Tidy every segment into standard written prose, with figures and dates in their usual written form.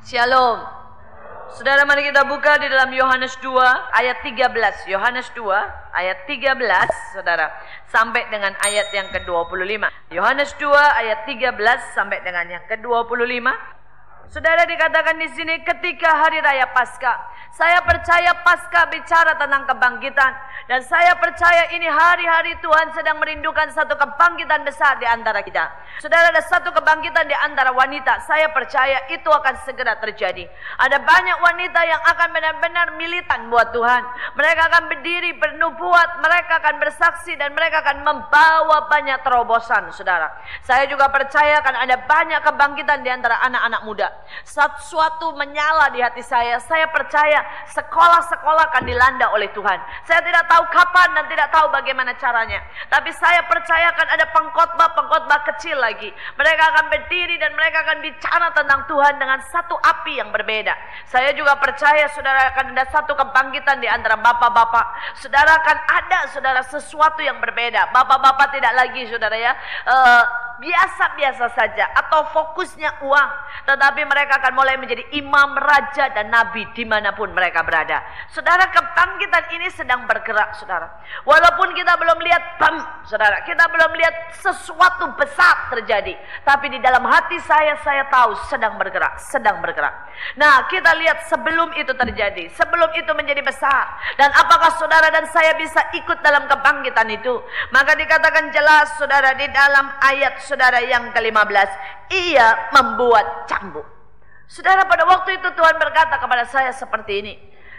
Shalom. Saudara, mari kita buka di dalam Yohanes 2 ayat 13. Yohanes 2 ayat 13, saudara, sampai dengan ayat yang ke-25. Yohanes 2 ayat 13 sampai dengan yang ke-25. Saudara, dikatakan di sini ketika hari raya Paskah. Saya percaya Paskah bicara tentang kebangkitan, dan saya percaya ini hari-hari Tuhan sedang merindukan satu kebangkitan besar di antara kita. Saudara, ada satu kebangkitan di antara wanita. Saya percaya itu akan segera terjadi. Ada banyak wanita yang akan benar-benar militan buat Tuhan. Mereka akan berdiri bernubuat, mereka akan bersaksi, dan mereka akan membawa banyak terobosan. Saudara, saya juga percaya akan ada banyak kebangkitan di antara anak-anak muda. Sesuatu menyala di hati saya. Saya percaya sekolah-sekolah akan dilanda oleh Tuhan. Saya tidak tahu kapan dan tidak tahu bagaimana caranya, tapi saya percaya akan ada pengkhotbah kecil lagi. Mereka akan berdiri dan mereka akan bicara tentang Tuhan dengan satu api yang berbeda. Saya juga percaya, saudara, akan ada satu kebangkitan di antara bapak-bapak. Saudara, akan ada, saudara, sesuatu yang berbeda. Bapak-bapak tidak lagi, saudara, ya, biasa-biasa saja atau fokusnya uang, tetapi mereka akan mulai menjadi imam, raja, dan nabi dimanapun mereka berada. Saudara, kebangkitan ini sedang bergerak, saudara. Walaupun kita belum lihat saudara, kita belum lihat sesuatu besar terjadi, tapi di dalam hati saya tahu sedang bergerak. Nah, kita lihat sebelum itu terjadi, sebelum itu menjadi besar, dan apakah saudara dan saya bisa ikut dalam kebangkitan itu? Maka dikatakan jelas, saudara, di dalam ayat, saudara, yang ke-15, ia membuat cambuk. Saudara, pada waktu itu Tuhan berkata kepada saya seperti ini,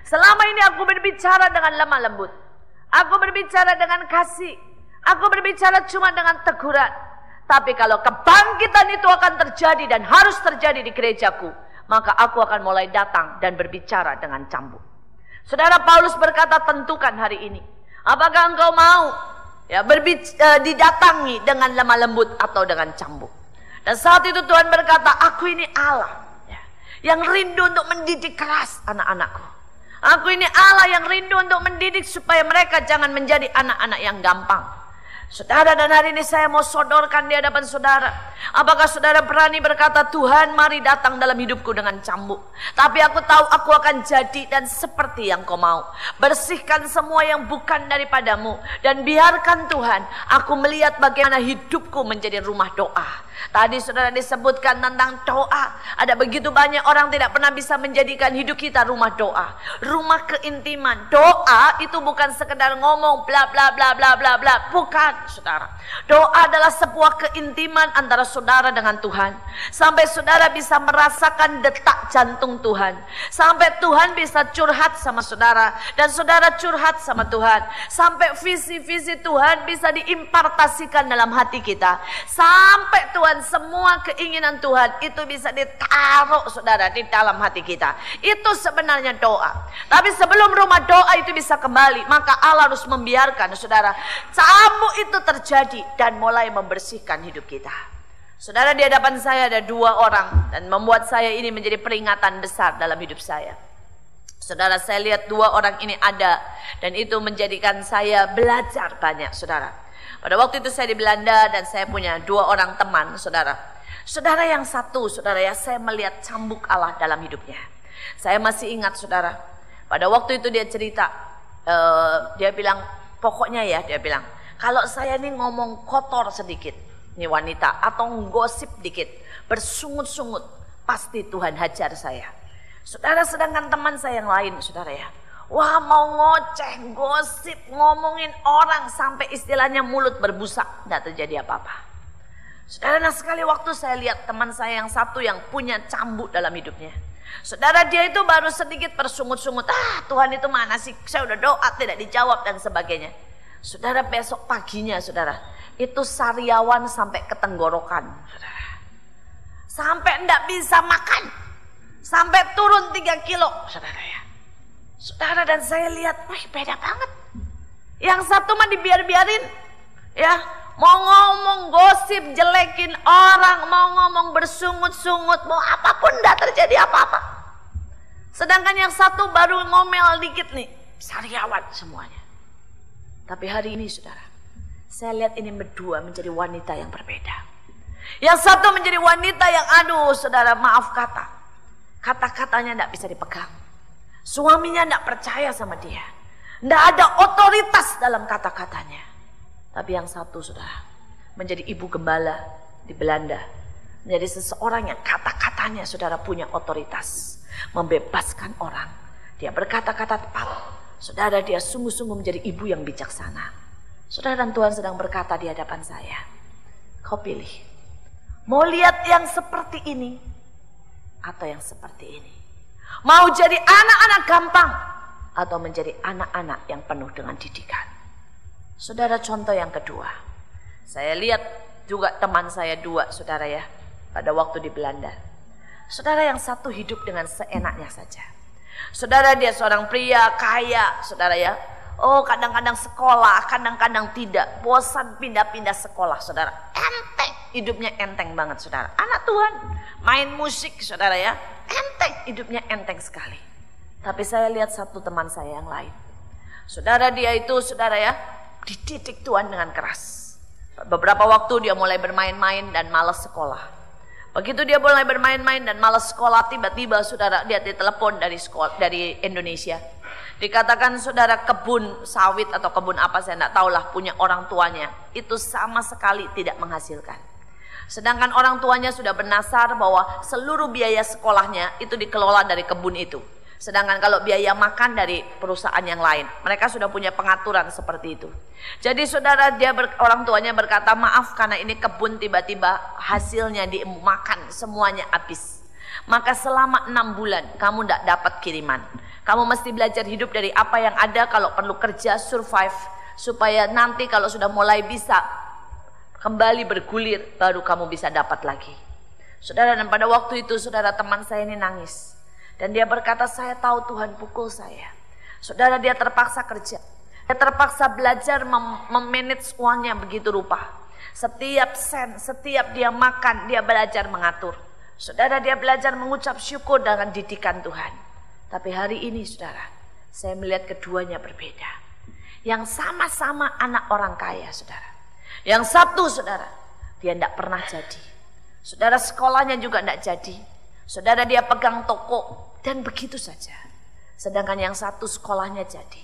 selama ini aku berbicara dengan lemah lembut, aku berbicara dengan kasih, aku berbicara cuma dengan teguran. Tapi kalau kebangkitan itu akan terjadi dan harus terjadi di gerejaku, maka aku akan mulai datang dan berbicara dengan cambuk. Saudara, Paulus berkata, tentukan hari ini, apakah engkau mau didatangi dengan lemah lembut atau dengan cambuk. Dan saat itu Tuhan berkata, aku ini Allah yang rindu untuk mendidik keras anak-anakku. Aku ini Allah yang rindu untuk mendidik supaya mereka jangan menjadi anak-anak yang gampang. Saudara, dan hari ini saya mau sodorkan di hadapan saudara. Apakah saudara berani berkata, Tuhan, mari datang dalam hidupku dengan cambuk, tapi aku tahu aku akan jadi dan seperti yang kau mau. Bersihkan semua yang bukan daripadamu, dan biarkan Tuhan, aku melihat bagaimana hidupku menjadi rumah doa. Tadi saudara disebutkan tentang doa. Ada begitu banyak orang tidak pernah bisa menjadikan hidup kita rumah doa, rumah keintiman. Doa itu bukan sekedar ngomong bla bla bla bla bla bla, bukan, saudara. Doa adalah sebuah keintiman antara saudara dengan Tuhan, sampai saudara bisa merasakan detak jantung Tuhan, sampai Tuhan bisa curhat sama saudara dan saudara curhat sama Tuhan, sampai visi-visi Tuhan bisa diimpartasikan dalam hati kita, sampai Tuhan, semua keinginan Tuhan itu bisa ditaruh, saudara, di dalam hati kita. Itu sebenarnya doa. Tapi sebelum rumah doa itu bisa kembali, maka Allah harus membiarkan, saudara, cambuk itu terjadi dan mulai membersihkan hidup kita. Saudara, di hadapan saya ada dua orang, dan membuat saya ini menjadi peringatan besar dalam hidup saya. Saudara, saya lihat dua orang ini ada, dan itu menjadikan saya belajar banyak, saudara. Pada waktu itu saya di Belanda dan saya punya dua orang teman, saudara. Saudara, yang satu, saudara, ya, saya melihat cambuk Allah dalam hidupnya. Saya masih ingat, saudara, pada waktu itu dia cerita, dia bilang, pokoknya ya, dia bilang, kalau saya ini ngomong kotor sedikit, ini wanita, atau gosip dikit, bersungut-sungut, pasti Tuhan hajar saya. Saudara, sedangkan teman saya yang lain, saudara, ya, wah, mau ngoceh, gosip, ngomongin orang sampai istilahnya mulut berbusa, tidak terjadi apa-apa. Saudara, nah sekali waktu saya lihat teman saya yang satu yang punya cambuk dalam hidupnya. Saudara, dia itu baru sedikit bersungut-sungut, Tuhan itu mana sih, saya udah doa tidak dijawab dan sebagainya. Saudara, besok paginya, saudara, itu sariawan sampai ke tenggorokan, saudara. Sampai tidak bisa makan, sampai turun 3 kilo, saudara, ya. Saudara, dan saya lihat, wih, beda banget. Yang satu mah dibiar-biarin, ya, mau ngomong gosip, jelekin orang, mau ngomong bersungut-sungut, mau apapun, tidak terjadi apa-apa. Sedangkan yang satu baru ngomel dikit nih, sariawan semuanya. Tapi hari ini, saudara, saya lihat ini berdua menjadi wanita yang berbeda. Yang satu menjadi wanita yang, aduh, saudara, maaf kata, Kata-katanya tidak bisa dipegang. Suaminya tidak percaya sama dia. Tidak ada otoritas dalam kata-katanya. Tapi yang satu saudara, menjadi ibu gembala di Belanda. Menjadi seseorang yang kata-katanya saudara punya otoritas. Membebaskan orang. Dia berkata-kata tepat. Saudara, dia sungguh-sungguh menjadi ibu yang bijaksana. Saudara, dan Tuhan sedang berkata di hadapan saya, kau pilih. Mau lihat yang seperti ini atau yang seperti ini? Mau jadi anak-anak gampang atau menjadi anak-anak yang penuh dengan didikan? Saudara, contoh yang kedua. Saya lihat juga teman saya dua, saudara ya, pada waktu di Belanda. Saudara, yang satu hidup dengan seenaknya saja. Saudara, dia seorang pria kaya, saudara ya. Oh, kadang-kadang sekolah, kadang-kadang tidak. Bosan pindah-pindah sekolah, saudara. Enteng, hidupnya enteng banget, saudara. Anak Tuhan, main musik, saudara ya. Enteng, hidupnya enteng sekali. Tapi saya lihat satu teman saya yang lain. Saudara, dia itu, saudara ya, dididik Tuhan dengan keras. Beberapa waktu dia mulai bermain-main dan malas sekolah. Begitu dia mulai bermain-main dan malas sekolah, tiba-tiba saudara dia ditelepon dari sekolah, dari Indonesia. Dikatakan saudara, kebun sawit atau kebun apa saya tidak tahulah punya orang tuanya itu sama sekali tidak menghasilkan. Sedangkan orang tuanya sudah bernasar bahwa seluruh biaya sekolahnya itu dikelola dari kebun itu. Sedangkan kalau biaya makan dari perusahaan yang lain, mereka sudah punya pengaturan seperti itu. Jadi saudara, orang tuanya berkata, maaf karena ini kebun tiba-tiba hasilnya dimakan semuanya habis. Maka selama 6 bulan kamu tidak dapat kiriman. Kamu mesti belajar hidup dari apa yang ada, kalau perlu kerja, survive. Supaya nanti kalau sudah mulai bisa kembali bergulir, baru kamu bisa dapat lagi. Saudara, dan pada waktu itu saudara, teman saya ini nangis. Dan dia berkata, saya tahu Tuhan pukul saya. Saudara, dia terpaksa kerja. Dia terpaksa belajar memanage uangnya begitu rupa. Setiap sen, setiap dia makan, dia belajar mengatur. Saudara, dia belajar mengucap syukur dengan didikan Tuhan. Tapi hari ini saudara, saya melihat keduanya berbeda. Yang sama-sama anak orang kaya saudara. Yang satu saudara, dia tidak pernah jadi. Saudara, sekolahnya juga tidak jadi. Saudara, dia pegang toko dan begitu saja. Sedangkan yang satu sekolahnya jadi.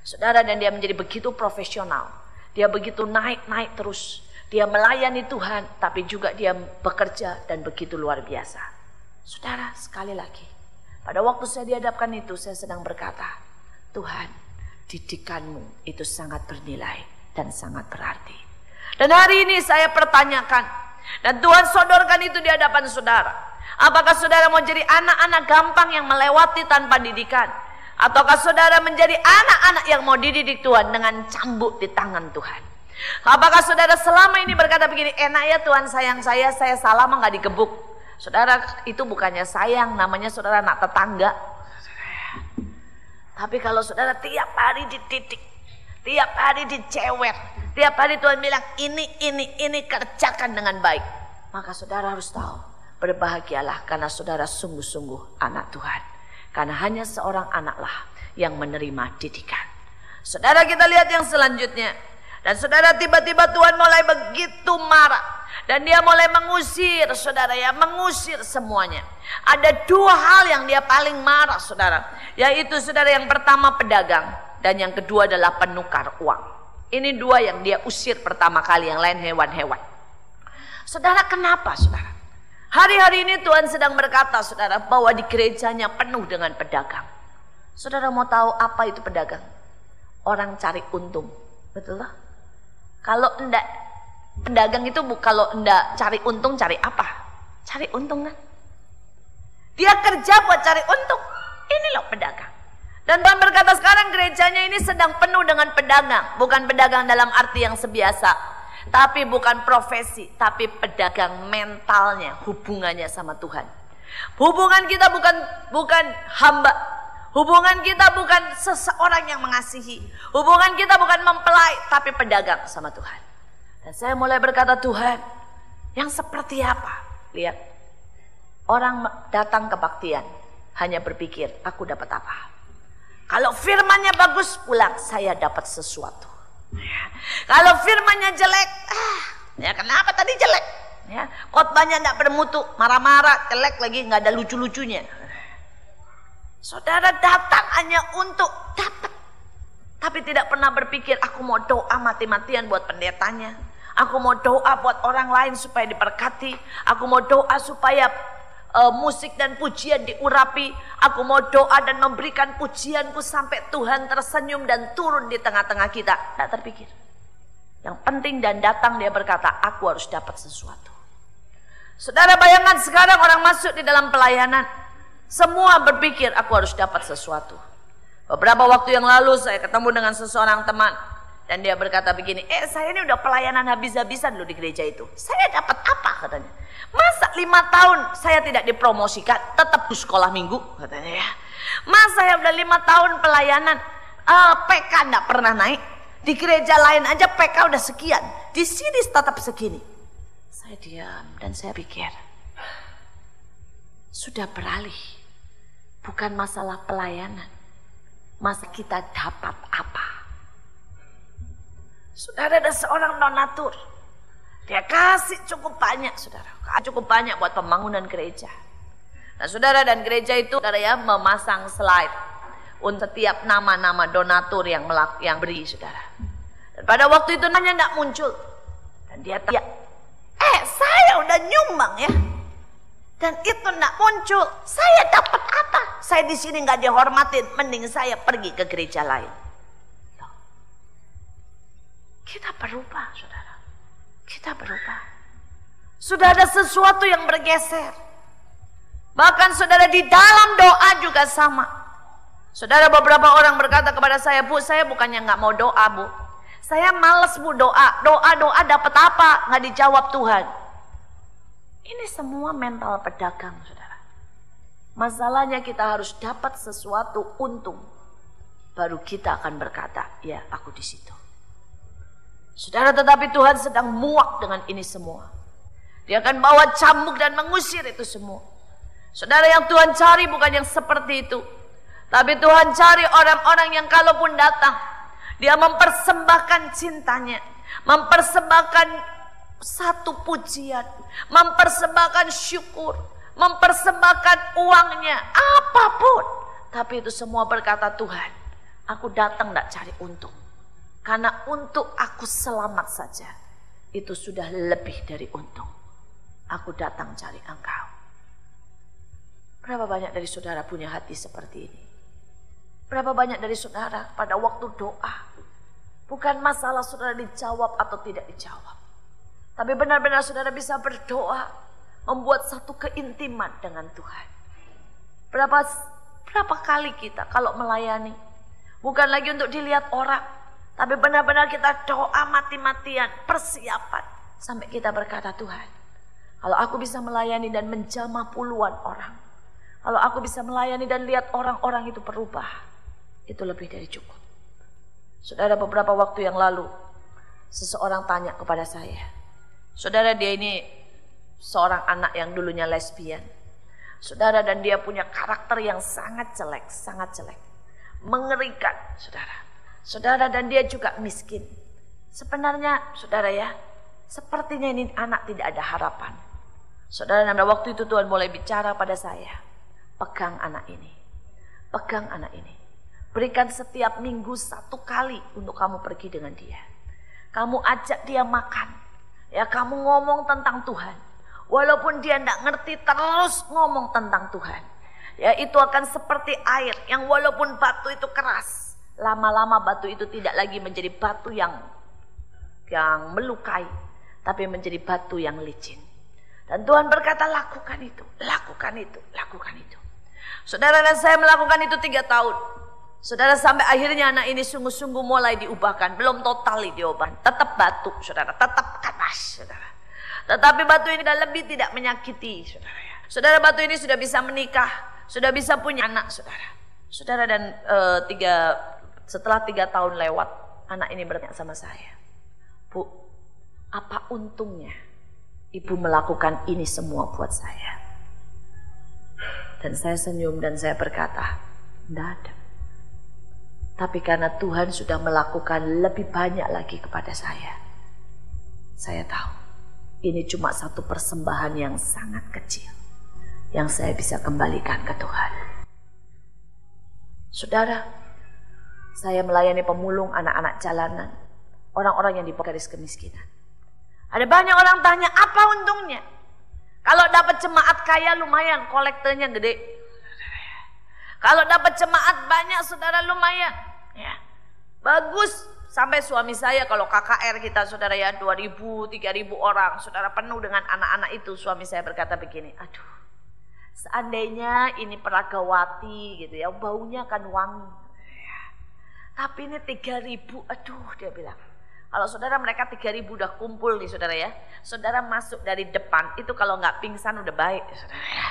Saudara, dan dia menjadi begitu profesional. Dia begitu naik-naik terus. Dia melayani Tuhan, tapi juga dia bekerja dan begitu luar biasa. Saudara, sekali lagi, pada waktu saya dihadapkan itu, saya sedang berkata, Tuhan, didikanmu itu sangat bernilai dan sangat berarti. Dan hari ini saya pertanyakan, dan Tuhan sodorkan itu di hadapan saudara. Apakah saudara mau jadi anak-anak gampang yang melewati tanpa didikan? Ataukah saudara menjadi anak-anak yang mau dididik Tuhan dengan cambuk di tangan Tuhan? Apakah saudara selama ini berkata begini, enak ya Tuhan sayang saya salah mah gak digebuk. Saudara, itu bukannya sayang, namanya saudara anak tetangga. Tapi kalau saudara tiap hari dididik, tiap hari dicewek, tiap hari Tuhan bilang ini kerjakan dengan baik, maka saudara harus tahu, berbahagialah karena saudara sungguh-sungguh anak Tuhan. Karena hanya seorang anaklah yang menerima didikan. Saudara, kita lihat yang selanjutnya. Dan saudara, tiba-tiba Tuhan mulai begitu marah. Dan dia mulai mengusir, saudara ya, mengusir semuanya. Ada 2 hal yang dia paling marah, saudara. Yaitu saudara, yang pertama pedagang. Dan yang kedua adalah penukar uang. Ini 2 yang dia usir pertama kali, yang lain hewan-hewan. Saudara, kenapa saudara? Hari-hari ini Tuhan sedang berkata saudara, bahwa di gerejanya penuh dengan pedagang. Saudara mau tahu apa itu pedagang? Orang cari untung, betul lah? Kalau enggak, pedagang itu kalau enggak cari untung, cari apa? Cari untung kan? Dia kerja buat cari untung. Ini loh pedagang. Dan Tuhan berkata sekarang gerejanya ini sedang penuh dengan pedagang. Bukan pedagang dalam arti yang sebiasa, tapi bukan profesi, tapi pedagang mentalnya, hubungannya sama Tuhan. Hubungan kita bukan hamba. Hubungan kita bukan seseorang yang mengasihi. Hubungan kita bukan mempelai, tapi pedagang sama Tuhan. Dan saya mulai berkata, Tuhan, yang seperti apa? Lihat, orang datang kebaktian hanya berpikir, aku dapat apa? Kalau firmannya bagus, pulang, saya dapat sesuatu. Ya. Kalau firmannya jelek, ya kenapa tadi jelek? Ya, khotbahnya tidak bermutu, marah-marah, jelek lagi, nggak ada lucu-lucunya. Saudara datang hanya untuk dapat. Tapi tidak pernah berpikir, aku mau doa mati-matian buat pendetanya. Aku mau doa buat orang lain supaya diberkati. Aku mau doa supaya musik dan pujian diurapi. Aku mau doa dan memberikan pujianku sampai Tuhan tersenyum dan turun di tengah-tengah kita. Tidak terpikir. Yang penting dan datang dia berkata, aku harus dapat sesuatu. Saudara bayangkan sekarang orang masuk di dalam pelayanan. Semua berpikir aku harus dapat sesuatu. Beberapa waktu yang lalu saya ketemu dengan seseorang teman. Dan dia berkata begini, saya ini udah pelayanan habis-habisan loh di gereja itu. Saya dapat apa katanya. Masa 5 tahun saya tidak dipromosikan, tetap di sekolah minggu katanya ya. Masa saya udah 5 tahun pelayanan, PK enggak pernah naik. Di gereja lain aja PK udah sekian, di sini tetap segini. Saya diam dan saya pikir, sudah beralih. Bukan masalah pelayanan, masalah kita dapat apa. Saudara, ada seorang donatur, dia kasih cukup banyak, saudara, cukup banyak buat pembangunan gereja. Nah saudara, dan gereja itu saudara ya memasang slide untuk setiap nama-nama donatur yang beri, saudara. Dan pada waktu itu nanya enggak muncul. Dan dia tanya, saya udah nyumbang ya. Dan itu enggak muncul. Saya dapat apa? Saya di sini enggak dihormatin, mending saya pergi ke gereja lain. Loh. Kita berubah, saudara. Kita berubah. Sudah ada sesuatu yang bergeser. Bahkan saudara di dalam doa juga sama. Saudara, beberapa orang berkata kepada saya, Bu, saya bukannya nggak mau doa, Bu. Saya males, Bu, doa. Doa dapat apa? Nggak dijawab Tuhan. Ini semua mental pedagang, saudara. Masalahnya kita harus dapat sesuatu untung. Baru kita akan berkata, ya aku di situ. Saudara, tetapi Tuhan sedang muak dengan ini semua. Dia akan bawa cambuk dan mengusir itu semua. Saudara, yang Tuhan cari bukan yang seperti itu. Tapi Tuhan cari orang-orang yang kalaupun datang, dia mempersembahkan cintanya, mempersembahkan satu pujian, mempersembahkan syukur, mempersembahkan uangnya, apapun. Tapi itu semua berkata, Tuhan, aku datang tidak cari untung. Karena untuk aku selamat saja, itu sudah lebih dari untung. Aku datang cari Engkau. Berapa banyak dari saudara punya hati seperti ini? Berapa banyak dari saudara pada waktu doa, bukan masalah saudara dijawab atau tidak dijawab, tapi benar-benar saudara bisa berdoa, membuat satu keintiman dengan Tuhan. Berapa kali kita kalau melayani, bukan lagi untuk dilihat orang, tapi benar-benar kita doa mati-matian, persiapan, sampai kita berkata, Tuhan, kalau aku bisa melayani dan menjamah puluhan orang, kalau aku bisa melayani dan lihat orang-orang itu berubah, itu lebih dari cukup. Saudara, beberapa waktu yang lalu, seseorang tanya kepada saya, saudara, dia ini seorang anak yang dulunya lesbian. Saudara, dan dia punya karakter yang sangat jelek, mengerikan, saudara. Saudara, dan dia juga miskin. Sebenarnya, saudara ya, sepertinya ini anak tidak ada harapan. Saudara, pada waktu itu Tuhan mulai bicara pada saya, pegang anak ini, pegang anak ini. Berikan setiap minggu 1 kali untuk kamu pergi dengan dia. Kamu ajak dia makan. Ya, kamu ngomong tentang Tuhan. Walaupun dia tidak ngerti, terus ngomong tentang Tuhan. Ya, itu akan seperti air yang walaupun batu itu keras, lama-lama batu itu tidak lagi menjadi batu yang melukai, tapi menjadi batu yang licin. Dan Tuhan berkata, lakukan itu, lakukan itu, lakukan itu. Saudara, dan saya melakukan itu 3 tahun. Saudara, sampai akhirnya anak ini sungguh-sungguh mulai diubahkan. Belum total diubahkan. Tetap batu, saudara. Tetap keras, saudara. Tetapi batu ini lebih tidak menyakiti, saudara. Saudara, batu ini sudah bisa menikah. Sudah bisa punya anak, saudara. Saudara, dan setelah 3 tahun lewat, anak ini bertanya sama saya, Bu, apa untungnya Ibu melakukan ini semua buat saya? Dan saya senyum dan saya berkata, tidak ada. Tapi karena Tuhan sudah melakukan lebih banyak lagi kepada saya tahu ini cuma satu persembahan yang sangat kecil yang saya bisa kembalikan ke Tuhan. Saudara, saya melayani pemulung anak-anak jalanan, orang-orang yang di bawah garis kemiskinan. Ada banyak orang tanya, apa untungnya? Kalau dapat jemaat kaya lumayan, kolektornya gede. Kalau dapat jemaat banyak, saudara, lumayan. Ya, bagus. Sampai suami saya kalau KKR kita, saudara ya, 2.000, 3.000 orang, saudara, penuh dengan anak-anak itu. Suami saya berkata begini, aduh, seandainya ini Peragawati gitu ya, baunya kan wangi. Tapi ini 3.000, aduh, dia bilang. Kalau saudara mereka 3.000 udah kumpul nih, saudara ya. Saudara masuk dari depan, itu kalau nggak pingsan udah baik, saudara ya.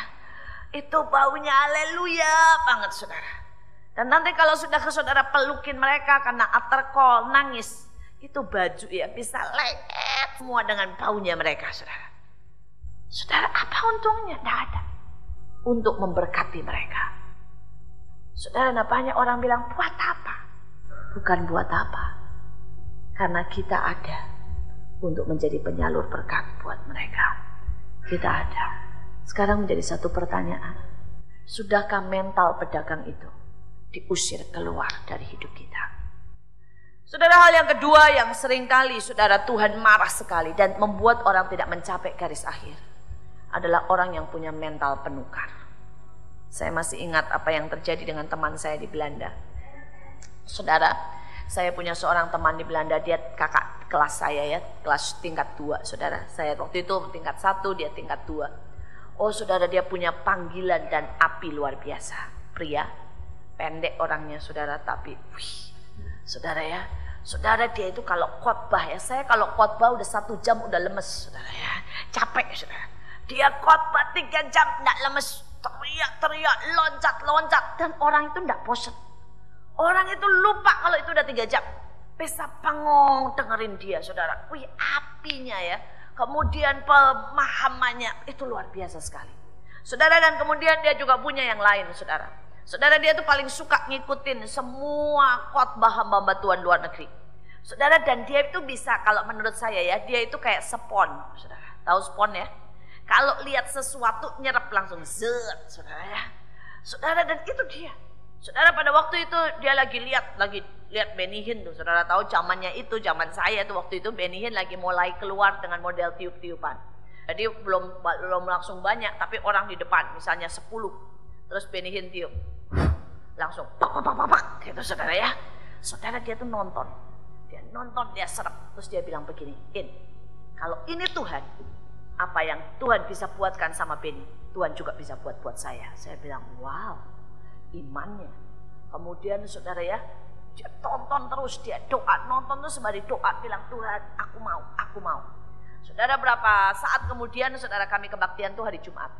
Itu baunya haleluya banget, saudara. Dan nanti kalau sudah ke saudara pelukin mereka karena after call, nangis. Itu baju ya bisa lengket semua dengan baunya mereka, saudara. Saudara, apa untungnya? Tidak ada. Untuk memberkati mereka. Saudara, banyak orang bilang, buat apa? Bukan buat apa. Karena kita ada untuk menjadi penyalur berkat buat mereka. Kita ada. Sekarang menjadi satu pertanyaan. Sudahkah mental pedagang itu diusir keluar dari hidup kita? Saudara, hal yang kedua yang seringkali saudara Tuhan marah sekali dan membuat orang tidak mencapai garis akhir adalah orang yang punya mental penukar. Saya masih ingat apa yang terjadi dengan teman saya di Belanda. Saudara, saya punya seorang teman di Belanda, dia kakak kelas saya ya, kelas tingkat 2, saudara. Saya waktu itu tingkat 1, dia tingkat 2. Oh saudara, dia punya panggilan dan api luar biasa. Pria, pendek orangnya saudara, tapi saudara ya, saudara dia itu kalau khotbah ya, saya kalau khotbah udah 1 jam udah lemes, saudara ya, capek saudara. Dia khotbah 3 jam enggak lemes, teriak-teriak, loncat-loncat, dan orang itu enggak bosan. Orang itu lupa kalau itu udah 3 jam. Bisa pangong dengerin dia, saudara. Wih, apinya ya. Kemudian pemahamannya itu luar biasa sekali. Saudara, dan kemudian dia juga punya yang lain, saudara. Saudara, dia tuh paling suka ngikutin semua khotbah hamba-hamba Tuhan luar negeri. Saudara, dan dia itu bisa, kalau menurut saya ya, dia itu kayak spon, saudara. Tahu spon ya? Kalau lihat sesuatu nyerap langsung zet, saudara ya. Saudara, dan itu dia. Saudara, pada waktu itu dia lagi lihat Benny Hinn tuh, saudara tahu zamannya itu, zaman saya tuh waktu itu Benny Hinn lagi mulai keluar dengan model tiup-tiupan. Jadi belum langsung banyak, tapi orang di depan misalnya 10, terus Benny Hinn tiup, langsung pak gitu, saudara ya. Saudara, dia tuh nonton, dia serap, terus dia bilang begini, kalau ini Tuhan, apa yang Tuhan bisa buatkan sama Benny, Tuhan juga bisa buat saya. Saya bilang, wow. Imannya. Kemudian saudara ya, dia tonton terus, dia doa, nonton terus sembari doa, bilang Tuhan, aku mau. Saudara, berapa saat kemudian saudara kami kebaktian tuh hari Jumat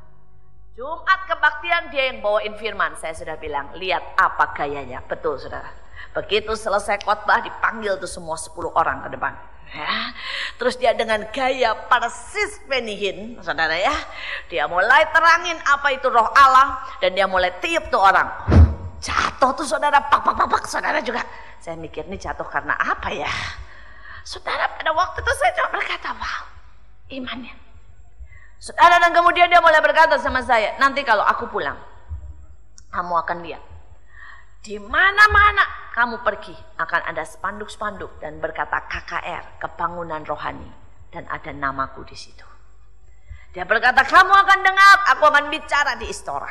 kebaktian, dia yang bawain firman. Saya sudah bilang, lihat apa gayanya. Betul saudara, begitu selesai khotbah dipanggil tuh semua 10 orang ke depan ya. Terus dia dengan gaya persis Benny Hinn, saudara ya, dia mulai terangin apa itu roh Allah, dan dia mulai tiup tuh orang, jatuh tuh saudara, pak, saudara juga. Saya mikir, ini jatuh karena apa ya, saudara. Pada waktu itu saya cuma berkata, wow, imannya saudara. Dan kemudian dia mulai berkata sama saya, nanti kalau aku pulang, kamu akan lihat di mana-mana kamu pergi akan ada spanduk-spanduk dan berkata KKR, kebangunan rohani, dan ada namaku di situ. Dia berkata, kamu akan dengar, aku akan bicara di Istora,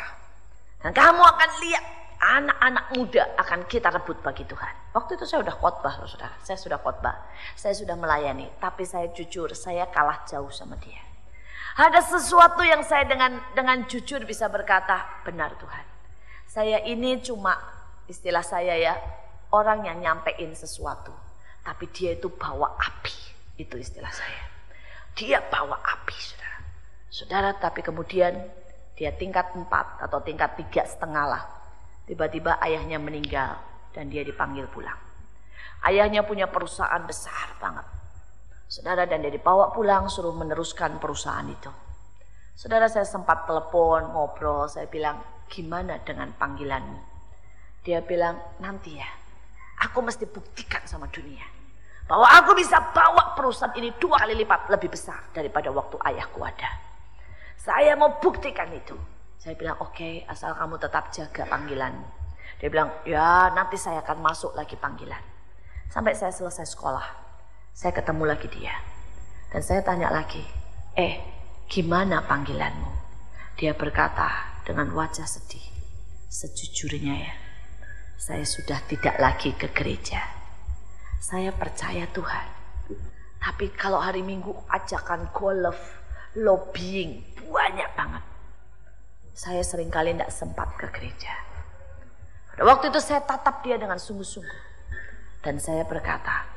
dan kamu akan lihat anak-anak muda akan kita rebut bagi Tuhan. Waktu itu saya sudah khotbah, saudara. Saya sudah melayani, tapi saya jujur, saya kalah jauh sama dia. Ada sesuatu yang saya dengan jujur bisa berkata, benar Tuhan, saya ini cuma, istilah saya ya, orang yang nyampein sesuatu, tapi dia itu bawa api. Itu istilah saya. Dia bawa api, saudara. Saudara, tapi kemudian dia tingkat 4 atau tingkat 3,5 lah. Tiba-tiba ayahnya meninggal dan dia dipanggil pulang. Ayahnya punya perusahaan besar banget, saudara, dan dia dibawa pulang suruh meneruskan perusahaan itu. Saudara, saya sempat telepon, ngobrol, saya bilang, gimana dengan panggilanmu? Dia bilang, nanti ya, aku mesti buktikan sama dunia bahwa aku bisa bawa perusahaan ini 2 kali lipat lebih besar daripada waktu ayahku ada. Saya mau buktikan itu. Saya bilang, oke, asal kamu tetap jaga panggilanmu. Dia bilang, ya nanti saya akan masuk lagi panggilan. Sampai saya selesai sekolah, saya ketemu lagi dia. Dan saya tanya lagi, gimana panggilanmu? Dia berkata dengan wajah sedih, sejujurnya ya, saya sudah tidak lagi ke gereja. Saya percaya Tuhan. Tapi kalau hari Minggu ajakan golf, lobbying, banyak banget. Saya seringkali tidak sempat ke gereja. Pada waktu itu saya tatap dia dengan sungguh-sungguh. Dan saya berkata,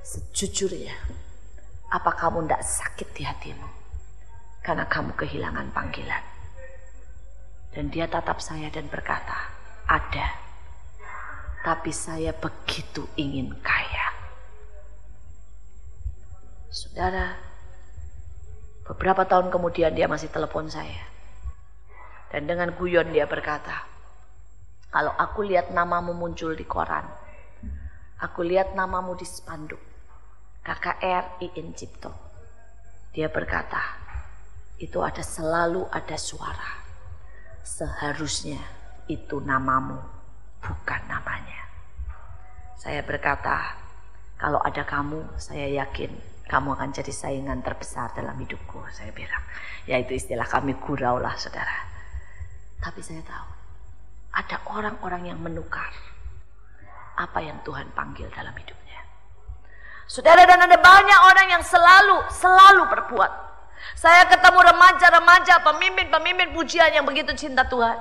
sejujurnya, apa kamu tidak sakit di hatimu? Karena kamu kehilangan panggilan. Dan dia tatap saya dan berkata, ada. Tapi saya begitu ingin kaya. Saudara, beberapa tahun kemudian dia masih telepon saya. Dan dengan guyon dia berkata, kalau aku lihat namamu muncul di koran, aku lihat namamu di spanduk, KKR Iin Cipto. Dia berkata, itu selalu ada suara. Seharusnya itu namamu, bukan namanya. Saya berkata, kalau ada kamu, saya yakin kamu akan jadi saingan terbesar dalam hidupku. Saya bilang, ya itu istilah kami gurau lah saudara. Tapi saya tahu, ada orang-orang yang menukar apa yang Tuhan panggil dalam hidupnya. Saudara, dan ada banyak orang yang selalu berbuat. Saya ketemu remaja-remaja, pemimpin-pemimpin pujian yang begitu cinta Tuhan.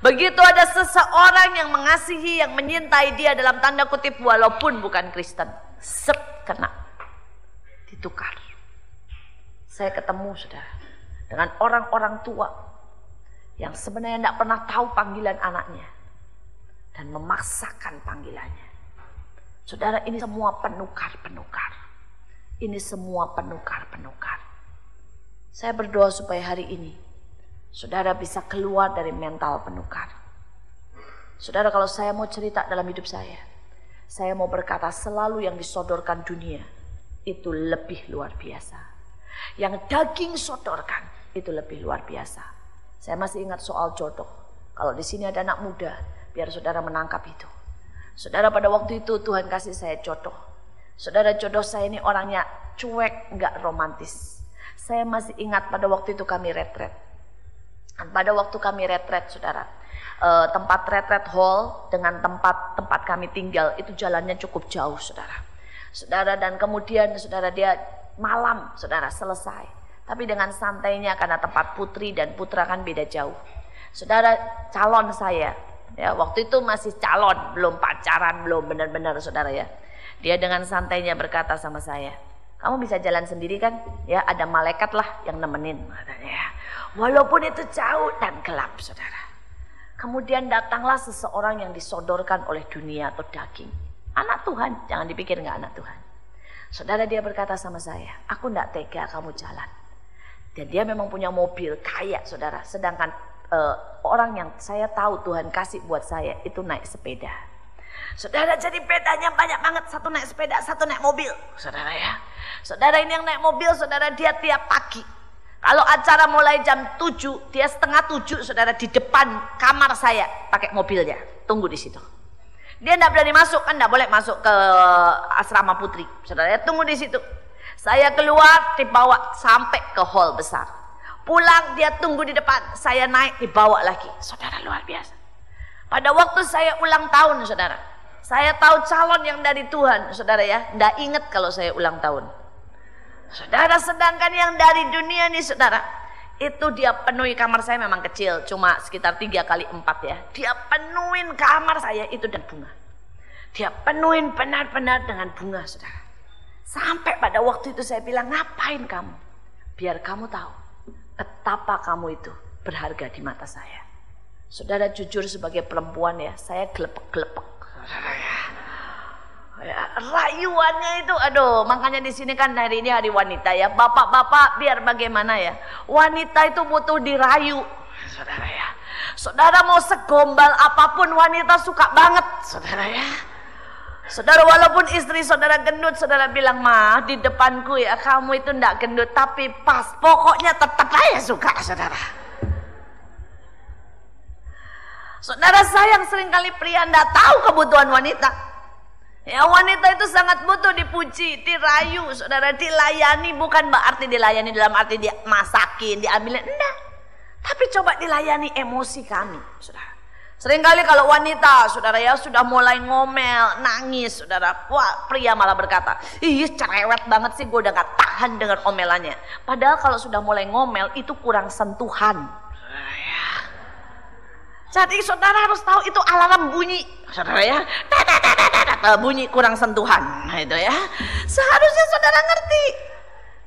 Begitu ada seseorang yang mengasihi, yang menyintai dia dalam tanda kutip walaupun bukan Kristen, kena, ditukar. Saya ketemu saudara dengan orang-orang tua yang sebenarnya tidak pernah tahu panggilan anaknya dan memaksakan panggilannya. Saudara, ini semua penukar-penukar. Ini semua penukar-penukar. Saya berdoa supaya hari ini saudara bisa keluar dari mental penukar. Saudara, kalau saya mau cerita dalam hidup saya mau berkata selalu yang disodorkan dunia itu lebih luar biasa. Yang daging sodorkan itu lebih luar biasa. Saya masih ingat soal jodoh. Kalau di sini ada anak muda, biar saudara menangkap itu. Saudara, pada waktu itu Tuhan kasih saya jodoh. Saudara, jodoh saya ini orangnya cuek, enggak romantis. Saya masih ingat pada waktu itu kami retret. Dan pada waktu kami retret, saudara, tempat retret hall dengan tempat kami tinggal itu jalannya cukup jauh, saudara. Saudara, dan kemudian saudara dia malam, saudara, selesai. Tapi dengan santainya karena tempat putri dan putra kan beda jauh. Saudara, calon saya, ya waktu itu masih calon, belum pacaran, belum benar-benar saudara ya. Dia dengan santainya berkata sama saya, kamu bisa jalan sendiri kan? Ya ada malaikat lah yang nemenin, katanya. Walaupun itu jauh dan gelap, saudara. Kemudian datanglah seseorang yang disodorkan oleh dunia atau daging. Anak Tuhan, jangan dipikir nggak anak Tuhan. Saudara, dia berkata sama saya, aku nggak tega kamu jalan. Dan dia memang punya mobil kaya, saudara. Sedangkan orang yang saya tahu Tuhan kasih buat saya itu naik sepeda. Saudara, jadi bedanya banyak banget. Satu naik sepeda, satu naik mobil, saudara ya. Saudara, ini yang naik mobil, saudara, dia tiap pagi. Kalau acara mulai jam 7, dia setengah 7, saudara, di depan kamar saya pakai mobilnya, tunggu di situ. Dia tidak berani masuk, kan tidak boleh masuk ke asrama putri, saudara ya, tunggu di situ. Saya keluar, dibawa sampai ke hall besar. Pulang, dia tunggu di depan, saya naik, dibawa lagi. Saudara, luar biasa. Pada waktu saya ulang tahun, saudara, saya tahu calon yang dari Tuhan, saudara ya, tidak ingat kalau saya ulang tahun. Saudara, sedangkan yang dari dunia nih, saudara, itu dia penuhi kamar saya, memang kecil, cuma sekitar 3x4 ya. Dia penuhin kamar saya itu dengan bunga. Dia penuhin benar-benar dengan bunga, saudara. Sampai pada waktu itu saya bilang, ngapain kamu? Biar kamu tahu betapa kamu itu berharga di mata saya. Saudara, jujur sebagai perempuan ya, saya gelepek-gelepek. Ya, rayuannya itu, aduh, makanya di sini kan hari ini hari wanita ya. Bapak-bapak biar bagaimana ya, wanita itu butuh dirayu, saudara ya. Saudara mau segombal apapun wanita suka banget, saudara ya. Saudara, walaupun istri saudara gendut, saudara bilang, mah di depanku ya kamu itu ndak gendut, tapi pas, pokoknya tetap aja suka, saudara. Saudara sayang seringkali pria tidak tahu kebutuhan wanita. Ya, wanita itu sangat butuh dipuji, dirayu, saudara, dilayani. Bukan berarti dilayani dalam arti dia masakin, diambilin, enggak. Tapi coba dilayani emosi kami, saudara. Seringkali kalau wanita, saudara ya, sudah mulai ngomel, nangis, saudara, wah, pria malah berkata, ih cerewet banget sih, gue udah gak tahan dengan omelannya. Padahal kalau sudah mulai ngomel itu kurang sentuhan. Jadi saudara harus tahu itu alarm bunyi, saudara ya, bunyi kurang sentuhan, nah, itu ya. Seharusnya saudara ngerti,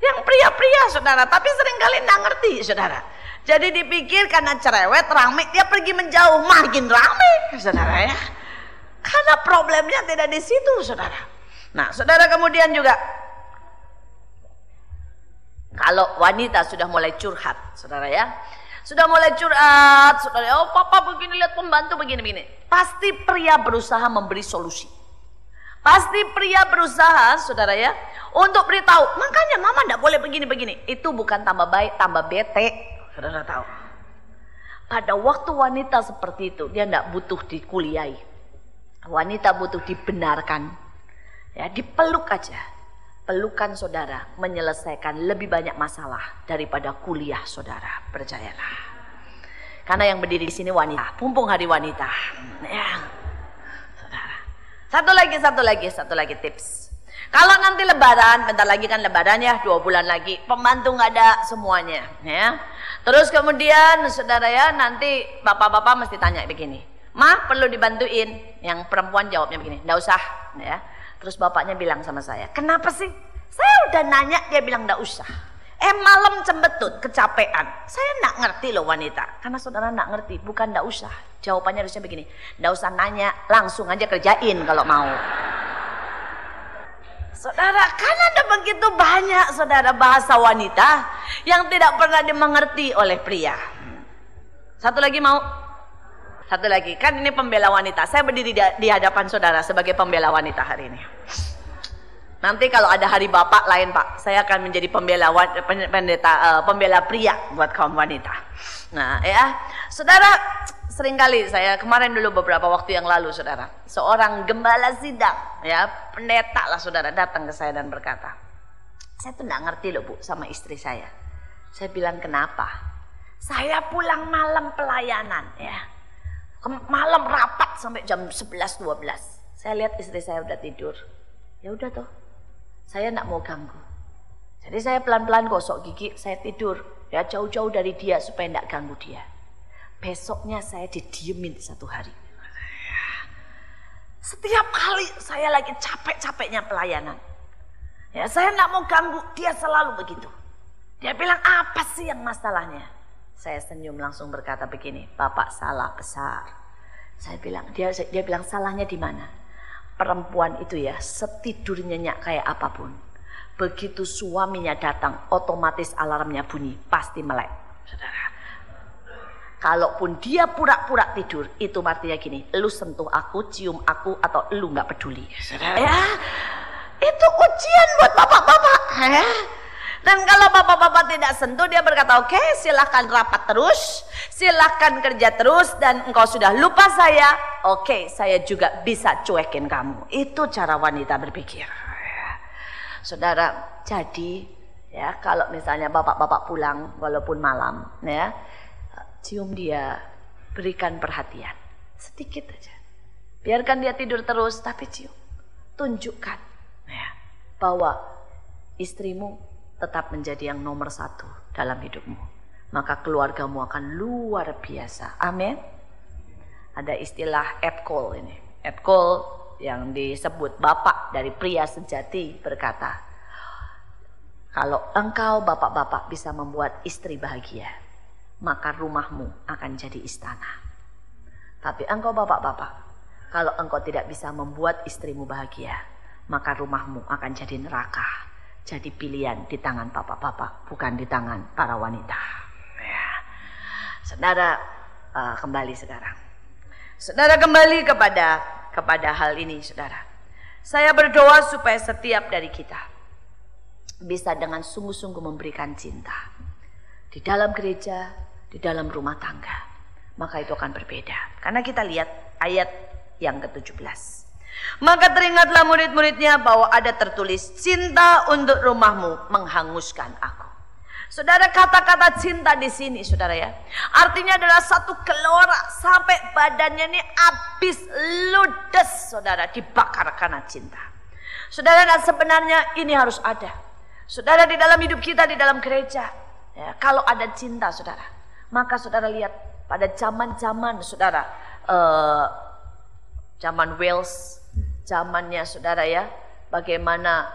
yang pria-pria saudara, tapi seringkali nggak ngerti saudara. Jadi dipikir karena cerewet, rame, dia pergi menjauh, makin rame, saudara ya. Karena problemnya tidak di situ, saudara. Nah, saudara kemudian juga, kalau wanita sudah mulai curhat, saudara ya. Sudah mulai curhat, saudara, oh papa begini, lihat pembantu begini-begini. Pasti pria berusaha memberi solusi. Pasti pria berusaha, saudara ya, untuk beritahu, makanya mama tidak boleh begini-begini. Itu bukan tambah baik, tambah bete, saudara tahu. Pada waktu wanita seperti itu, dia tidak butuh dikuliahi. Wanita butuh dibenarkan, ya, dipeluk aja. Pelukan saudara menyelesaikan lebih banyak masalah daripada kuliah saudara, percayalah. Karena yang berdiri di sini wanita, mumpung hari wanita. Ya, saudara. Satu lagi tips. Kalau nanti lebaran, bentar lagi kan lebaran ya, 2 bulan lagi, pembantu nggak ada semuanya, ya. Terus kemudian saudara ya, nanti bapak-bapak mesti tanya begini, Ma perlu dibantuin? Yang perempuan jawabnya begini, nggak usah, ya. Terus bapaknya bilang sama saya, kenapa sih? Saya udah nanya, dia bilang nggak usah. Malam cembetut, kecapean. Saya nggak ngerti loh wanita. Karena saudara nggak ngerti, bukan nggak usah. Jawabannya harusnya begini, nggak usah nanya, langsung aja kerjain kalau mau. Saudara, karena ada begitu banyak saudara bahasa wanita yang tidak pernah dimengerti oleh pria. Satu lagi mau? Satu lagi, kan ini pembela wanita. Saya berdiri di hadapan saudara sebagai pembela wanita hari ini. Nanti kalau ada hari bapak lain pak, saya akan menjadi pembela pria buat kaum wanita. Nah ya, saudara, seringkali saya kemarin dulu beberapa waktu yang lalu saudara, seorang gembala sidang, ya pendeta lah saudara, datang ke saya dan berkata, saya tuh nggak ngerti loh bu sama istri saya. Saya bilang kenapa? Saya pulang malam pelayanan ya. Malam rapat sampai jam 11-12. Saya lihat istri saya udah tidur. Ya udah toh, saya nak mau ganggu. Jadi saya pelan-pelan gosok gigi, saya tidur. Ya jauh-jauh dari dia supaya tidak ganggu dia. Besoknya saya didiemin 1 hari. Setiap kali saya lagi capek-capeknya pelayanan, ya saya nak mau ganggu, dia selalu begitu. Dia bilang apa sih yang masalahnya? Saya senyum langsung berkata begini, Bapak salah besar. Saya bilang, dia bilang salahnya di mana? Perempuan itu ya setidur nyenyak kayak apapun. Begitu suaminya datang, otomatis alarmnya bunyi, pasti melek. Saudara. Kalaupun dia pura-pura tidur, itu artinya gini, lu sentuh aku, cium aku, atau lu nggak peduli. Saudara. Ya, itu ujian buat bapak-bapak. Ya. Dan kalau bapak-bapak tidak sentuh, dia berkata, oke, silahkan rapat terus, silahkan kerja terus, dan engkau sudah lupa saya, oke, saya juga bisa cuekin kamu. Itu cara wanita berpikir. Saudara, jadi ya kalau misalnya bapak-bapak pulang walaupun malam, ya cium dia, berikan perhatian sedikit aja. Biarkan dia tidur terus, tapi cium, tunjukkan ya, bahwa istrimu tetap menjadi yang nomor 1 dalam hidupmu. Maka keluargamu akan luar biasa. Amin. Ada istilah Epcol ini. Epcol yang disebut bapak dari pria sejati berkata, kalau engkau bapak-bapak bisa membuat istri bahagia, maka rumahmu akan jadi istana. Tapi engkau bapak-bapak, kalau engkau tidak bisa membuat istrimu bahagia, maka rumahmu akan jadi neraka. Jadi pilihan di tangan bapak-bapak, bukan di tangan para wanita. Ya. Saudara, kembali sekarang. Saudara kembali kepada hal ini, saudara. Saya berdoa supaya setiap dari kita bisa dengan sungguh-sungguh memberikan cinta di dalam gereja, di dalam rumah tangga. maka itu akan berbeda. Karena kita lihat ayat yang ke-17. Maka teringatlah murid-muridnya bahwa ada tertulis, cinta untuk rumahmu menghanguskan aku. Saudara, kata-kata cinta di sini, saudara ya, artinya adalah satu gelora sampai badannya ini habis ludes, saudara, dibakar karena cinta. Saudara, dan sebenarnya ini harus ada. Saudara, di dalam hidup kita, di dalam gereja, ya, kalau ada cinta, saudara, maka saudara lihat pada zaman-zaman, saudara, zaman Wales, zamannya, saudara ya, bagaimana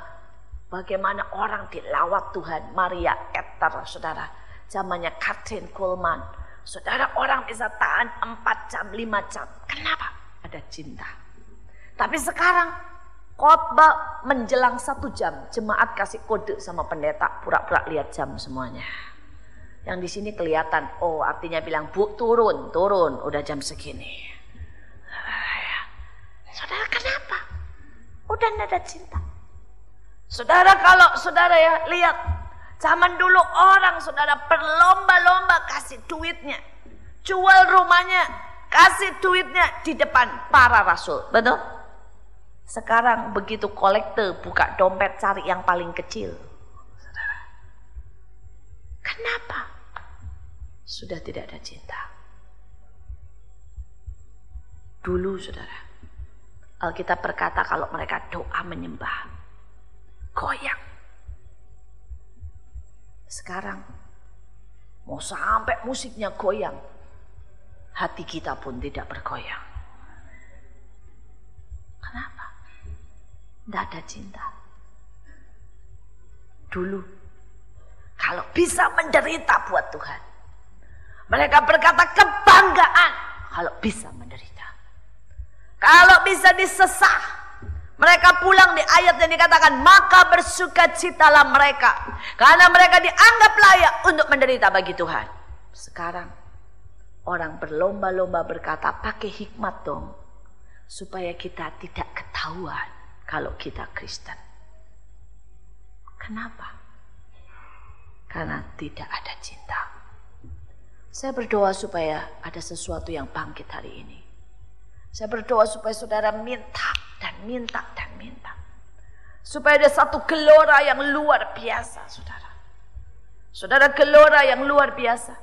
orang dilawat Tuhan, Maria Ether, saudara. Zamannya Kathryn Kuhlman. Saudara, orang bisa tahan 4 jam, 5 jam. Kenapa? Ada cinta. Tapi sekarang khotbah menjelang 1 jam, jemaat kasih kode sama pendeta, pura-pura lihat jam semuanya. Yang di sini kelihatan, oh artinya bilang, Bu turun, udah jam segini. Saudara, kenapa? Udah tidak ada cinta. Saudara, kalau saudara ya lihat, zaman dulu orang, saudara, berlomba-lomba kasih duitnya, jual rumahnya, kasih duitnya di depan para rasul, betul? Sekarang begitu kolektor buka dompet cari yang paling kecil. Saudara, kenapa? Sudah tidak ada cinta. Dulu, saudara, Alkitab berkata kalau mereka doa menyembah, goyang. Sekarang mau sampai musiknya goyang, hati kita pun tidak bergoyang. Kenapa? Tidak ada cinta. Dulu kalau bisa menderita buat Tuhan, mereka berkata kebanggaan kalau bisa menderita. Kalau bisa disesah, mereka pulang di ayat yang dikatakan, maka bersukacitalah mereka, karena mereka dianggap layak untuk menderita bagi Tuhan. Sekarang orang berlomba-lomba berkata, pakai hikmat dong, supaya kita tidak ketahuan kalau kita Kristen. Kenapa? Karena tidak ada cinta. Saya berdoa supaya ada sesuatu yang bangkit hari ini. Saya berdoa supaya saudara minta dan minta dan minta. Supaya ada satu gelora yang luar biasa, saudara. Saudara, gelora yang luar biasa.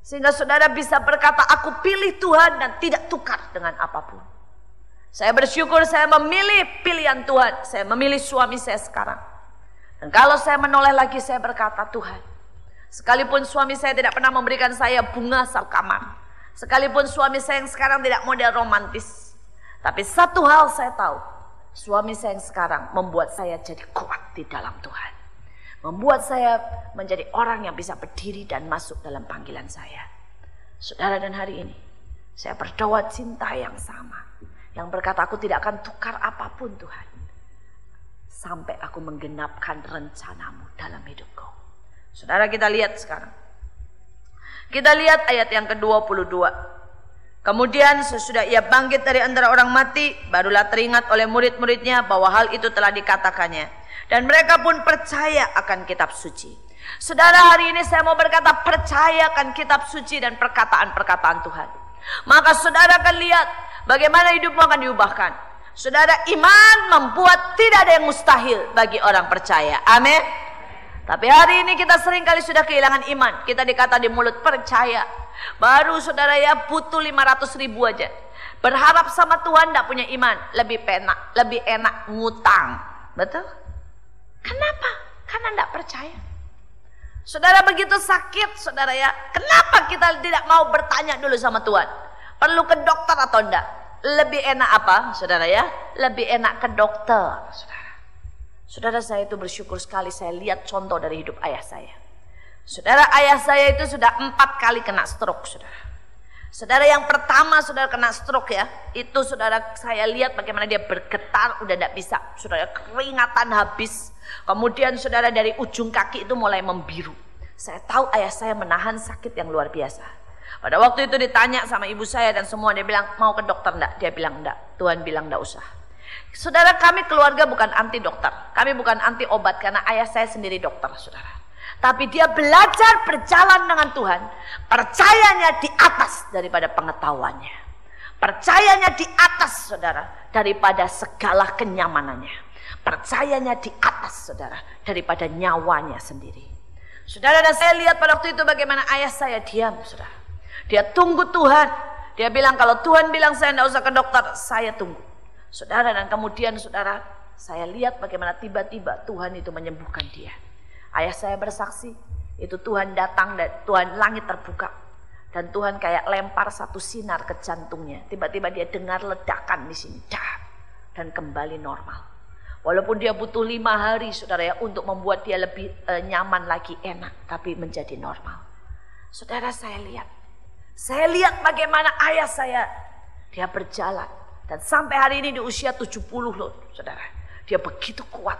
Sehingga saudara bisa berkata, aku pilih Tuhan dan tidak tukar dengan apapun. Saya bersyukur saya memilih pilihan Tuhan. Saya memilih suami saya sekarang. Dan kalau saya menoleh lagi, saya berkata, Tuhan, sekalipun suami saya tidak pernah memberikan saya bunga satu kamar, sekalipun suami saya yang sekarang tidak model romantis, tapi satu hal saya tahu, suami saya yang sekarang membuat saya jadi kuat di dalam Tuhan. Membuat saya menjadi orang yang bisa berdiri dan masuk dalam panggilan saya. Saudara, dan hari ini saya berdoa cinta yang sama, yang berkata aku tidak akan tukar apapun Tuhan, sampai aku menggenapkan rencanamu dalam hidupku. Saudara, kita lihat sekarang. Kita lihat ayat yang ke-22. Kemudian sesudah ia bangkit dari antara orang mati, barulah teringat oleh murid-muridnya bahwa hal itu telah dikatakannya. Dan mereka pun percaya akan kitab suci. Saudara, hari ini saya mau berkata, percaya akan kitab suci dan perkataan-perkataan Tuhan. Maka saudara akan lihat bagaimana hidupmu akan diubahkan. Saudara, iman membuat tidak ada yang mustahil bagi orang percaya. Amin. Tapi hari ini kita seringkali sudah kehilangan iman. Kita dikata di mulut percaya. Baru saudara ya butuh 500.000 aja. Berharap sama Tuhan tidak punya iman. Lebih enak ngutang. Betul? Kenapa? Karena tidak percaya. Saudara, begitu sakit saudara ya, kenapa kita tidak mau bertanya dulu sama Tuhan? Perlu ke dokter atau enggak? Lebih enak apa saudara ya? Lebih enak ke dokter, saudara. Saudara, saya itu bersyukur sekali saya lihat contoh dari hidup ayah saya. Saudara, ayah saya itu sudah 4 kali kena stroke, saudara. Saudara, yang pertama saudara kena stroke ya, itu saudara saya lihat bagaimana dia bergetar, udah tidak bisa, saudara, keringatan habis. Kemudian saudara dari ujung kaki itu mulai membiru. Saya tahu ayah saya menahan sakit yang luar biasa. Pada waktu itu ditanya sama ibu saya dan semua, dia bilang mau ke dokter enggak? Dia bilang enggak, Tuhan bilang enggak usah. Saudara, kami keluarga bukan anti dokter, kami bukan anti obat karena ayah saya sendiri dokter, saudara. Tapi dia belajar berjalan dengan Tuhan. Percayanya di atas daripada pengetahuannya. Percayanya di atas, saudara, daripada segala kenyamanannya. Percayanya di atas, saudara, daripada nyawanya sendiri. Saudara, dan saya lihat pada waktu itu bagaimana ayah saya diam, saudara. Dia tunggu Tuhan. Dia bilang kalau Tuhan bilang saya tidak usah ke dokter, saya tunggu. Saudara, dan kemudian saudara, saya lihat bagaimana tiba-tiba Tuhan itu menyembuhkan dia. Ayah saya bersaksi, itu Tuhan datang dan Tuhan langit terbuka. Dan Tuhan kayak lempar satu sinar ke jantungnya. Tiba-tiba dia dengar ledakan di sini. Dan kembali normal. Walaupun dia butuh 5 hari saudara ya, untuk membuat dia lebih nyaman lagi, enak. Tapi menjadi normal. Saudara, saya lihat bagaimana ayah saya, dia berjalan. Dan sampai hari ini di usia 70 loh saudara. Dia begitu kuat,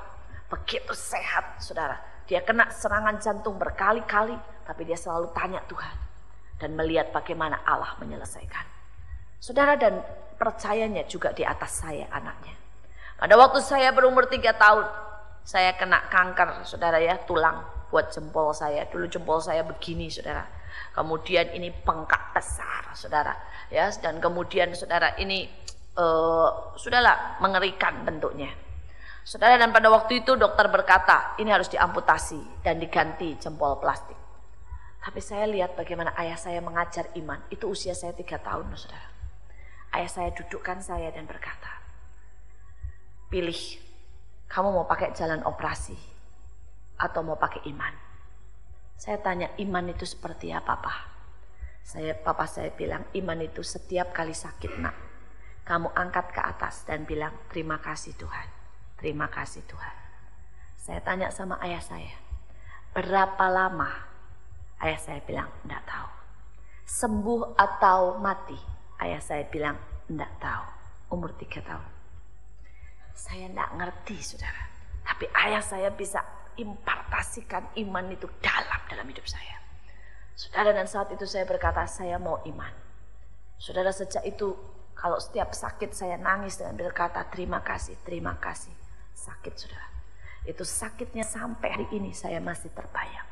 begitu sehat saudara. Dia kena serangan jantung berkali-kali, tapi dia selalu tanya Tuhan. Dan melihat bagaimana Allah menyelesaikan. Saudara, dan percayanya juga di atas saya anaknya. Pada waktu saya berumur 3 tahun, saya kena kanker saudara ya, tulang buat jempol saya. Dulu jempol saya begini saudara. Kemudian ini bengkak besar saudara. Ya, dan kemudian saudara ini sudahlah mengerikan bentuknya. Saudara, dan pada waktu itu dokter berkata ini harus diamputasi dan diganti jempol plastik. Tapi saya lihat bagaimana ayah saya mengajar iman. Itu usia saya 3 tahun saudara. Ayah saya dudukkan saya dan berkata, pilih, kamu mau pakai jalan operasi atau mau pakai iman? Saya tanya, iman itu seperti apa Pak? Papa saya bilang, iman itu setiap kali sakit nak, kamu angkat ke atas dan bilang terima kasih Tuhan. Terima kasih Tuhan. Saya tanya sama ayah saya, berapa lama? Ayah saya bilang, enggak tahu. Sembuh atau mati? Ayah saya bilang, enggak tahu. Umur 3 tahun. Saya enggak ngerti saudara. Tapi ayah saya bisa impartasikan iman itu dalam hidup saya. Saudara, dan saat itu saya berkata, saya mau iman. Saudara, sejak itu kalau setiap sakit saya nangis dan berkata terima kasih, terima kasih. Sakit saudara, itu sakitnya sampai hari ini saya masih terbayang.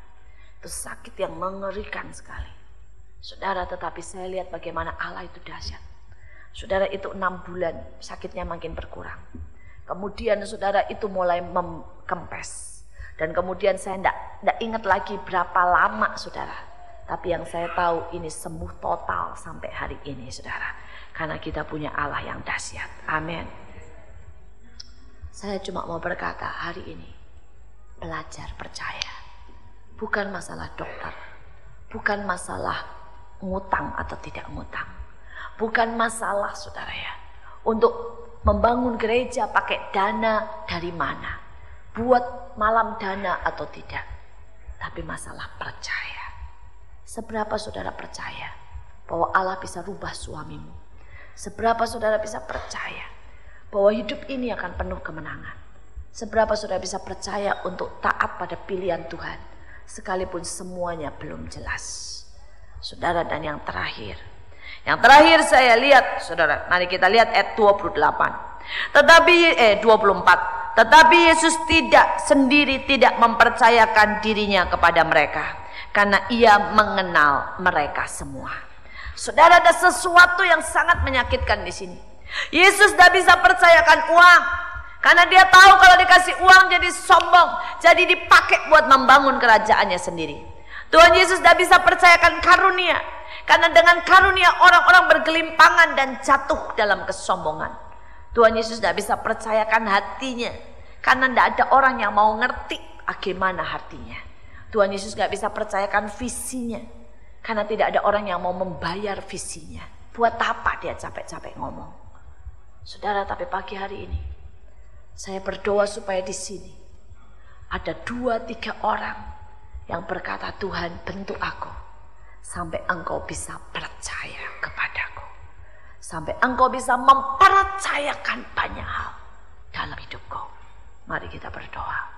Itu sakit yang mengerikan sekali saudara, tetapi saya lihat bagaimana Allah itu dahsyat. Saudara, itu 6 bulan sakitnya makin berkurang. Kemudian saudara itu mulai kempes. Dan kemudian saya tidak ingat lagi berapa lama saudara. Tapi yang saya tahu ini sembuh total sampai hari ini saudara. Karena kita punya Allah yang dahsyat. Amin. Saya cuma mau berkata hari ini, belajar percaya. Bukan masalah dokter. Bukan masalah ngutang atau tidak ngutang. Bukan masalah saudara ya, untuk membangun gereja pakai dana dari mana. Buat malam dana atau tidak. Tapi masalah percaya. Seberapa saudara percaya bahwa Allah bisa rubah suamimu? Seberapa saudara bisa percaya bahwa hidup ini akan penuh kemenangan? Seberapa saudara bisa percaya untuk taat pada pilihan Tuhan sekalipun semuanya belum jelas? Saudara, dan yang terakhir saya lihat saudara, mari kita lihat ayat 28. Tetapi 24. Tetapi Yesus tidak mempercayakan dirinya kepada mereka, karena ia mengenal mereka semua. Saudara, ada sesuatu yang sangat menyakitkan di sini. Yesus tidak bisa percayakan uang, karena dia tahu kalau dikasih uang jadi sombong, jadi dipakai buat membangun kerajaannya sendiri. Tuhan Yesus tidak bisa percayakan karunia, karena dengan karunia orang-orang bergelimpangan dan jatuh dalam kesombongan. Tuhan Yesus tidak bisa percayakan hatinya, karena tidak ada orang yang mau ngerti bagaimana hatinya. Tuhan Yesus tidak bisa percayakan visinya, karena tidak ada orang yang mau membayar visinya. Buat apa dia capek-capek ngomong? Saudara, tapi pagi hari ini saya berdoa supaya di sini ada 2-3 orang yang berkata, Tuhan bentuk aku sampai engkau bisa percaya kepadaku, sampai engkau bisa mempercayakan banyak hal dalam hidupku. Mari kita berdoa.